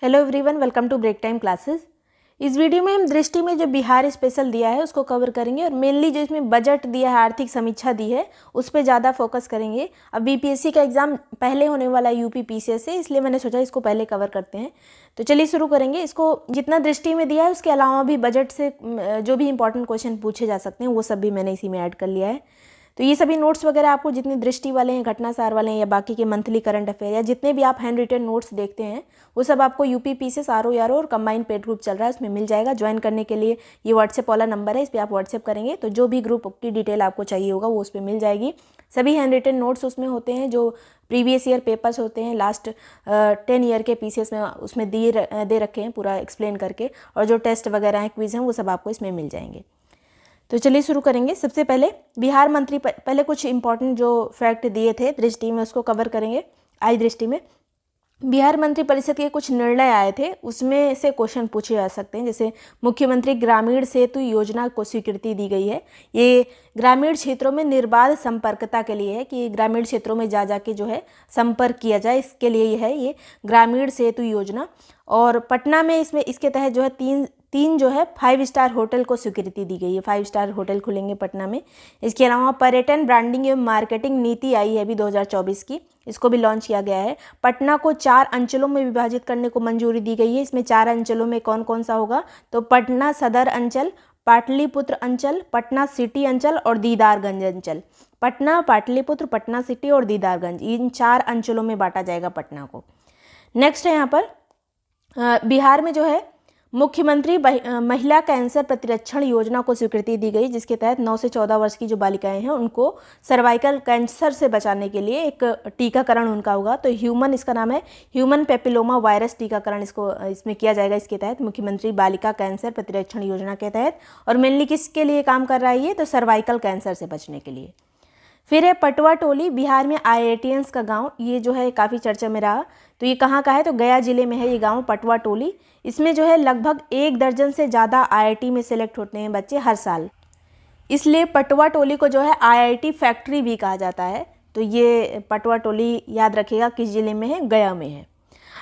Hello everyone, welcome to break time classes. इस video में हम दृष्टि में जो बिहार स्पेशल दिया है उसको कवर करेंगे और मेनली जो इसमें बजट दिया है, आर्थिक समीक्षा दी है, उस पर ज़्यादा फोकस करेंगे। अब बीपीएससी का एग्जाम पहले होने वाला है यूपी पीसीएस से, इसलिए मैंने सोचा इसको पहले कवर करते हैं। तो चलिए शुरू करेंगे। इसको जितना दृष्टि में दिया है उसके अलावा भी बजट से जो भी इंपॉर्टेंट क्वेश्चन पूछे जा सकते हैं वो सब भी मैंने इसी में ऐड कर लिया है। तो ये सभी नोट्स वगैरह आपको जितने दृष्टि वाले हैं, घटनासार वाले हैं या बाकी के मंथली करंट अफेयर या जितने भी आप हैंड रिटन नोट्स देखते हैं वो सब आपको यूपी पीसीएस आरओ और कंबाइंड पेड ग्रुप चल रहा है उसमें मिल जाएगा। ज्वाइन करने के लिए ये व्हाट्सएप वाला नंबर है, इस पर आप व्हाट्सएप करेंगे तो जो भी ग्रुप की डिटेल आपको चाहिए होगा वो उस पर मिल जाएगी। सभी हैंड रिटन नोट्स उसमें होते हैं, जो प्रीवियस ईयर पेपर्स होते हैं लास्ट 10 ईयर के पीसीएस में उसमें दे रखे हैं पूरा एक्सप्लेन करके, और जो टेस्ट वगैरह हैं, क्विज हैं, वो सब आपको इसमें मिल जाएंगे। तो चलिए शुरू करेंगे। सबसे पहले बिहार मंत्री, पहले कुछ इंपॉर्टेंट जो फैक्ट दिए थे दृष्टि में उसको कवर करेंगे। आज दृष्टि में बिहार मंत्री परिषद के कुछ निर्णय आए थे, उसमें से क्वेश्चन पूछे जा सकते हैं। जैसे मुख्यमंत्री ग्रामीण सेतु योजना को स्वीकृति दी गई है। ये ग्रामीण क्षेत्रों में निर्बाध संपर्कता के लिए है कि ग्रामीण क्षेत्रों में जा जाके जो है संपर्क किया जाए, इसके लिए ये है ये ग्रामीण सेतु योजना। और पटना में इसके तहत जो है तीन जो है 5 स्टार होटल को स्वीकृति दी गई है। 5 स्टार होटल खुलेंगे पटना में। इसके अलावा पर्यटन ब्रांडिंग एवं मार्केटिंग नीति आई है अभी 2024 की, इसको भी लॉन्च किया गया है। पटना को 4 अंचलों में विभाजित करने को मंजूरी दी गई है। इसमें 4 अंचलों में कौन कौन सा होगा, तो पटना सदर अंचल, पाटलिपुत्र अंचल, पटना सिटी अंचल और दीदारगंज अंचल। पटना, पाटलिपुत्र, पटना सिटी और दीदारगंज, इन 4 अंचलों में बांटा जाएगा पटना को। नेक्स्ट है यहाँ पर बिहार में जो है मुख्यमंत्री महिला कैंसर प्रतिरक्षण योजना को स्वीकृति दी गई, जिसके तहत 9 से 14 वर्ष की जो बालिकाएं हैं उनको सर्वाइकल कैंसर से बचाने के लिए एक टीकाकरण उनका होगा। तो ह्यूमन, इसका नाम है ह्यूमन पेपिलोमा वायरस टीकाकरण, इसमें किया जाएगा इसके तहत, मुख्यमंत्री बालिका कैंसर प्रतिरक्षण योजना के तहत। और मेनली किसके लिए काम कर रहा है ये, तो सर्वाइकल कैंसर से बचने के लिए। फिर है पटवा टोली, बिहार में आईआईटियंस का गांव, ये जो है काफ़ी चर्चा में रहा। तो ये कहाँ का है, तो गया जिले में है ये गांव पटवा टोली। इसमें जो है लगभग 1 दर्जन से ज़्यादा आईआईटी में सेलेक्ट होते हैं बच्चे हर साल, इसलिए पटवा टोली को जो है आईआईटी फैक्ट्री भी कहा जाता है। तो ये पटवा टोली याद रखिएगा किस जिले में है, गया में है।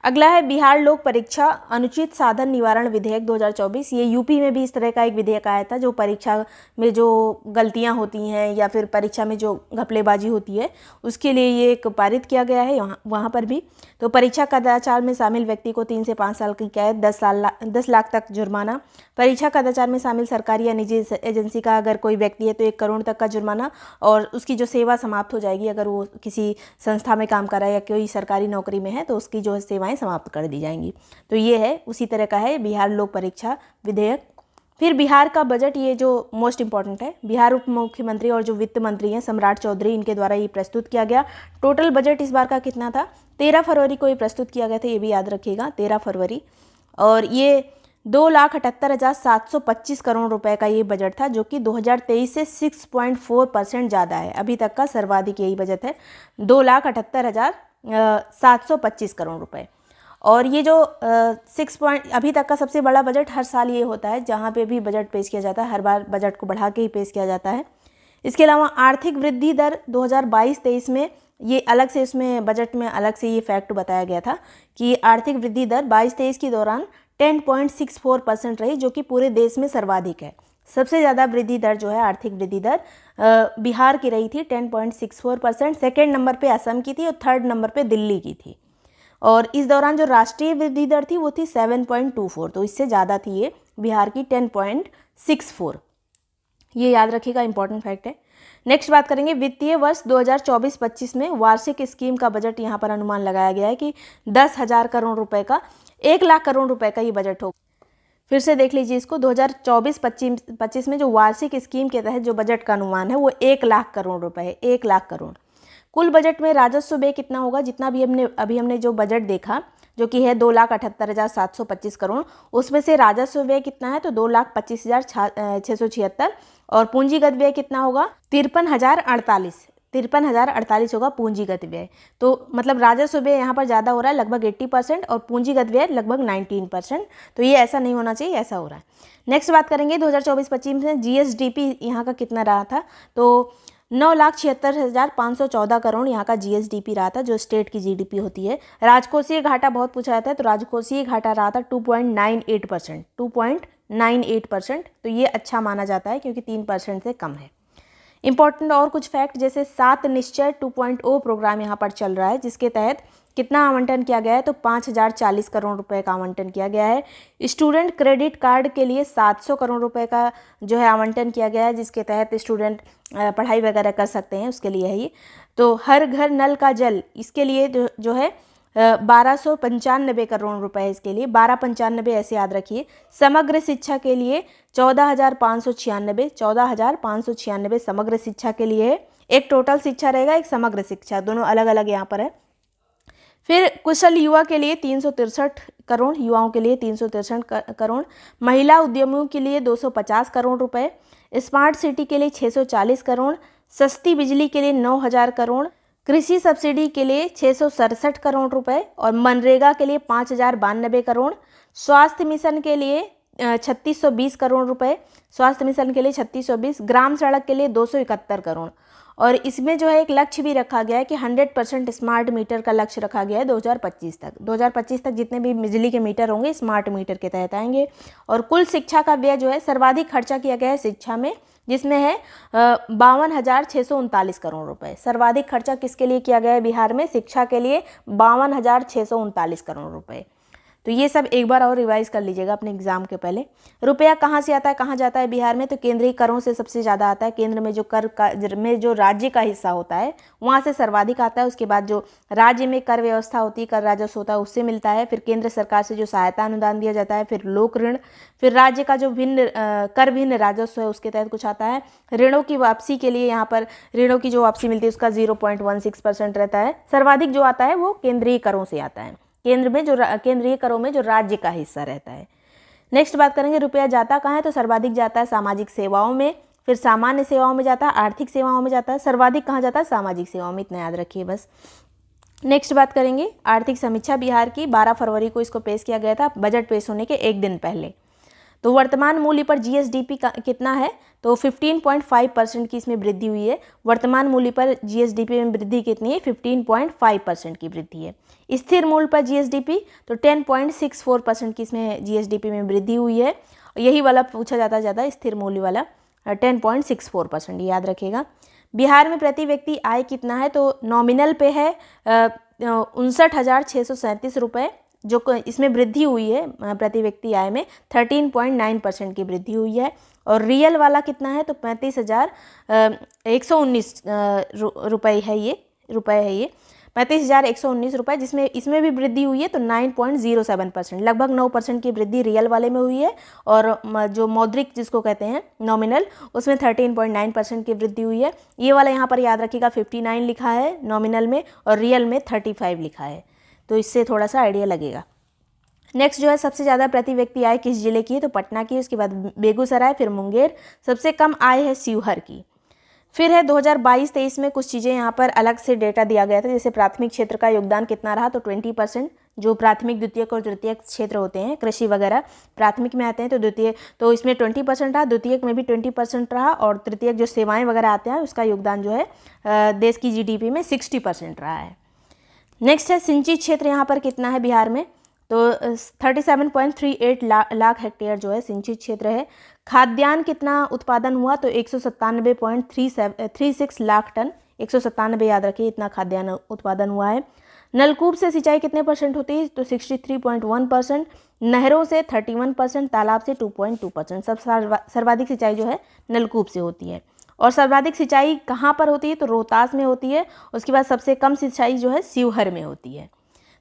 अगला है बिहार लोक परीक्षा अनुचित साधन निवारण विधेयक 2024। ये यूपी में भी इस तरह का एक विधेयक आया था, जो परीक्षा में जो गलतियां होती हैं या फिर परीक्षा में जो घपलेबाजी होती है उसके लिए ये एक पारित किया गया है वहाँ पर भी। तो परीक्षा कदाचार में शामिल व्यक्ति को 3 से 5 साल की कैद, 10 लाख तक जुर्माना। परीक्षा कदाचार में शामिल सरकारी या निजी एजेंसी का अगर कोई व्यक्ति है तो 1 करोड़ तक का जुर्माना, और उसकी जो सेवा समाप्त हो जाएगी अगर वो किसी संस्था में काम कर रहा है या कोई सरकारी नौकरी में है तो उसकी जो सेवाएं समाप्त कर दी जाएंगी। तो ये है उसी तरह का है बिहार लोक परीक्षा विधेयक। फिर बिहार का बजट, ये जो मोस्ट इंपॉर्टेंट है, बिहार उप मुख्यमंत्री और जो वित्त मंत्री हैं सम्राट चौधरी, इनके द्वारा ये प्रस्तुत किया गया। टोटल बजट इस बार का कितना था, 13 फरवरी को ये प्रस्तुत किया गया था, ये भी याद रखिएगा 13 फरवरी। और ये 2,78,725 करोड़ रुपए का ये बजट था, जो कि 2023 से 6.4% ज़्यादा है। अभी तक का सर्वाधिक यही बजट है, 2,78,725 करोड़ रुपए। और ये जो अभी तक का सबसे बड़ा बजट हर साल ये होता है, जहाँ पे भी बजट पेश किया जाता है हर बार बजट को बढ़ा के ही पेश किया जाता है। इसके अलावा आर्थिक वृद्धि दर 2022-23 में ये अलग से, इसमें बजट में अलग से ये फैक्ट बताया गया था कि आर्थिक वृद्धि दर 22-23 के दौरान 10.64% रही, जो कि पूरे देश में सर्वाधिक है। सबसे ज़्यादा वृद्धि दर जो है, आर्थिक वृद्धि दर बिहार की रही थी 10.64%, सेकेंड नंबर पे असम की थी और 3rd नंबर पे दिल्ली की थी। और इस दौरान जो राष्ट्रीय वृद्धि दर थी वो थी 7.24, तो इससे ज़्यादा थी ये बिहार की 10.64। ये याद रखिएगा, इंपॉर्टेंट फैक्ट है। नेक्स्ट बात करेंगे वित्तीय वर्ष 2024-25 में वार्षिक स्कीम का बजट यहाँ पर अनुमान लगाया गया है कि 10,000 करोड़ रुपए का, 1 लाख करोड़ रुपए का ये बजट होगा। फिर से देख लीजिए इसको, 2024-25 में जो वार्षिक स्कीम के तहत जो बजट का अनुमान है वो 1 लाख करोड़ रुपए है, 1 लाख करोड़। कुल बजट में राजस्व व्यय कितना होगा, जितना भी अभी हमने जो बजट देखा जो कि है 2,78,725 करोड़, उसमें से राजस्व व्यय कितना है, तो 2,25,676। और पूंजीगत व्यय कितना होगा, 53,048 होगा पूंजीगत व्यय। तो मतलब राजस्व व्यय यहाँ पर ज़्यादा हो रहा है, लगभग 80%, और पूंजीगत व्यय लगभग 19%। तो ये ऐसा नहीं होना चाहिए, ऐसा हो रहा है। नेक्स्ट बात करेंगे 2024-25 में जीएसडीपी यहाँ का कितना रहा था, तो 9,76,514 करोड़ यहाँ का GSDP रहा था, जो स्टेट की GDP होती है। राजकोषीय घाटा बहुत पूछा जाता है, तो राजकोषीय घाटा रहा था 2.98%, 2.98%। तो ये अच्छा माना जाता है क्योंकि 3% से कम है। इंपॉर्टेंट और कुछ फैक्ट, जैसे 7 निश्चय 2.0 प्रोग्राम यहाँ पर चल रहा है, जिसके तहत कितना आवंटन किया गया है, तो 5,040 करोड़ रुपए का आवंटन किया गया है। स्टूडेंट क्रेडिट कार्ड के लिए 700 करोड़ रुपए का जो है आवंटन किया गया है, जिसके तहत स्टूडेंट पढ़ाई वगैरह कर सकते हैं, उसके लिए है ये। तो हर घर नल का जल, इसके लिए जो है 1295 करोड़ रुपए है, इसके लिए 1295 ऐसे याद रखिए। समग्र शिक्षा के लिए 14,596 समग्र शिक्षा के लिए है। एक टोटल शिक्षा रहेगा, एक समग्र शिक्षा, दोनों अलग अलग यहाँ पर है। फिर कुशल युवा के लिए 363 करोड़, युवाओं के लिए 363 करोड़। महिला उद्यमियों के लिए 250 करोड़ रुपए। स्मार्ट सिटी के लिए 640 करोड़। सस्ती बिजली के लिए 9,000 करोड़। कृषि सब्सिडी के लिए 667 करोड़ रुपए और मनरेगा के लिए 5,092 करोड़। स्वास्थ्य मिशन के लिए 3620 करोड़ रुपए, स्वास्थ्य मिशन के लिए 3620। ग्राम सड़क के लिए 271 करोड़। और इसमें जो है एक लक्ष्य भी रखा गया है कि 100% स्मार्ट मीटर का लक्ष्य रखा गया है 2025 तक। 2025 तक जितने भी बिजली के मीटर होंगे स्मार्ट मीटर के तहत आएंगे। और कुल शिक्षा का व्यय जो है सर्वाधिक खर्चा किया गया है शिक्षा में, जिसमें है 52,639 करोड़ रुपए। सर्वाधिक खर्चा किसके लिए किया गया है बिहार में? शिक्षा के लिए 52,639 करोड़ रुपए। तो ये सब एक बार और रिवाइज कर लीजिएगा अपने एग्जाम के पहले। रुपया कहाँ से आता है, कहाँ जाता है बिहार में? तो केंद्रीय करों से सबसे ज़्यादा आता है। केंद्र में जो कर का में जो राज्य का हिस्सा होता है वहाँ से सर्वाधिक आता है। उसके बाद जो राज्य में कर व्यवस्था होती है, कर राजस्व होता है, उससे मिलता है। फिर केंद्र सरकार से जो सहायता अनुदान दिया जाता है, फिर लोक ऋण, फिर राज्य का जो कर भिन्न राजस्व है उसके तहत कुछ आता है। ऋणों की वापसी के लिए यहाँ पर ऋणों की जो वापसी मिलती है उसका 0.16% रहता है। सर्वाधिक जो आता है वो केंद्रीय करों से आता है, केंद्र में जो केंद्रीय करों में जो राज्य का हिस्सा रहता है। नेक्स्ट बात करेंगे रुपया जाता कहाँ है? तो सर्वाधिक जाता है सामाजिक सेवाओं में, फिर सामान्य सेवाओं में जाता है, आर्थिक सेवाओं में जाता है। सर्वाधिक कहाँ जाता है? सामाजिक सेवाओं में, इतना याद रखिए बस। नेक्स्ट बात करेंगे आर्थिक समीक्षा बिहार की। 12 फरवरी को इसको पेश किया गया था, बजट पेश होने के एक दिन पहले। तो वर्तमान मूल्य पर GSDP का कितना है? तो 15.5% की इसमें वृद्धि हुई है। वर्तमान मूल्य पर GSDP में वृद्धि कितनी है? 15.5% की वृद्धि है। स्थिर मूल्य पर GSDP तो 10.64% की इसमें GSDP में वृद्धि हुई है। यही वाला पूछा जाता ज़्यादा, स्थिर मूल्य वाला 10.64%, याद रखिएगा। बिहार में प्रति व्यक्ति आय कितना है? तो नॉमिनल पे है 59,637 रुपये, जो इसमें वृद्धि हुई है प्रति व्यक्ति आय में 13.9% की वृद्धि हुई है। और रियल वाला कितना है? तो 35,119 रुपये है ये, 35,119 रुपये, जिसमें इसमें भी वृद्धि हुई है तो 9.07%, लगभग 9% की वृद्धि रियल वाले में हुई है। और जो मौद्रिक जिसको कहते हैं नॉमिनल, उसमें 13.9% की वृद्धि हुई है। ये वाला यहाँ पर याद रखिएगा 59 लिखा है नॉमिनल में और रियल में 35 लिखा है, तो इससे थोड़ा सा आइडिया लगेगा। नेक्स्ट जो है सबसे ज़्यादा प्रति व्यक्ति आय किस जिले की है? तो पटना की, उसके बाद बेगूसराय, फिर मुंगेर। सबसे कम आय है शिवहर की। फिर है 2022-23 में कुछ चीज़ें यहाँ पर अलग से डेटा दिया गया था, जैसे प्राथमिक क्षेत्र का योगदान कितना रहा? तो 20%। जो प्राथमिक, द्वितीयक और तृतीयक क्षेत्र होते हैं, कृषि वगैरह प्राथमिक में आते हैं, तो द्वितीय तो इसमें 20% रहा, द्वितीयक में भी 20% रहा, और तृतीयक जो सेवाएँ वगैरह आते हैं उसका योगदान जो है देश की GDP में 60% रहा है। नेक्स्ट है सिंचित क्षेत्र यहाँ पर कितना है बिहार में? तो 37.38 लाख हेक्टेयर जो है सिंचित क्षेत्र है। खाद्यान्न कितना उत्पादन हुआ? तो 197.36 लाख टन, 197 याद रखिए, इतना खाद्यान्न उत्पादन हुआ है। नलकूप से सिंचाई कितने % होती है? तो 63.1%। नहरों से 31%, तालाब से 2.2%। सब सर्वाधिक सिंचाई जो है नलकूप से होती है। और सर्वाधिक सिंचाई कहाँ पर होती है? तो रोहतास में होती है। उसके बाद सबसे कम सिंचाई जो है शिवहर में होती है।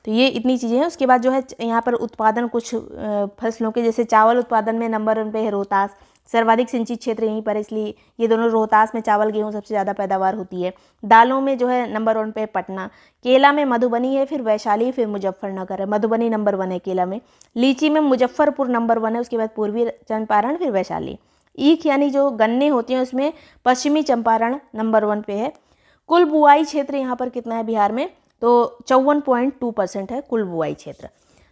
तो ये इतनी चीज़ें हैं। उसके बाद जो है यहाँ पर उत्पादन कुछ फसलों के, जैसे चावल उत्पादन में नंबर 1 पे है रोहतास। सर्वाधिक सिंचित क्षेत्र यहीं पर, इसलिए ये दोनों रोहतास में चावल गेहूँ सबसे ज़्यादा पैदावार होती है। दालों में जो है नंबर 1 पे पटना। केला में मधुबनी है, फिर वैशाली, फिर मुजफ्फरनगर है। मधुबनी नंबर 1 है केला में। लीची में मुजफ्फरपुर नंबर 1 है, उसके बाद पूर्वी चंपारण, फिर वैशाली। ईख यानी जो गन्ने होती हैं उसमें पश्चिमी चंपारण नंबर 1 पे है। कुल बुआई क्षेत्र यहाँ पर कितना है बिहार में? तो 54.2% है कुल बुआई क्षेत्र।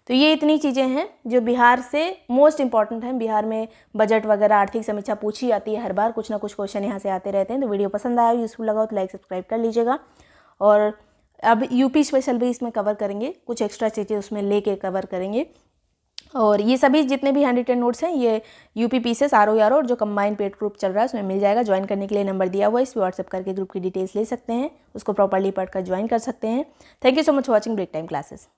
तो ये इतनी चीज़ें हैं जो बिहार से मोस्ट इंपॉर्टेंट हैं। बिहार में बजट वगैरह आर्थिक समीक्षा पूछी जाती है हर बार, कुछ ना कुछ क्वेश्चन यहाँ से आते रहते हैं। तो वीडियो पसंद आया, यूज़फुल लगा तो लाइक सब्सक्राइब कर लीजिएगा। और अब यूपी स्पेशल भी इसमें कवर करेंगे, कुछ एक्स्ट्रा चीज़ें उसमें लेके कवर करेंगे। और ये सभी जितने भी हैंड रिटन नोट्स हैं ये यूपी पीसेस ROE और जो कंबाइंड पेड ग्रुप चल रहा है उसमें मिल जाएगा। ज्वाइन करने के लिए नंबर दिया हुआ है, इस पर व्हाट्सएप करके ग्रुप की डिटेल्स ले सकते हैं, उसको प्रॉपर्ली पढ़कर ज्वाइन कर सकते हैं। Thank you so much for watching break time classes.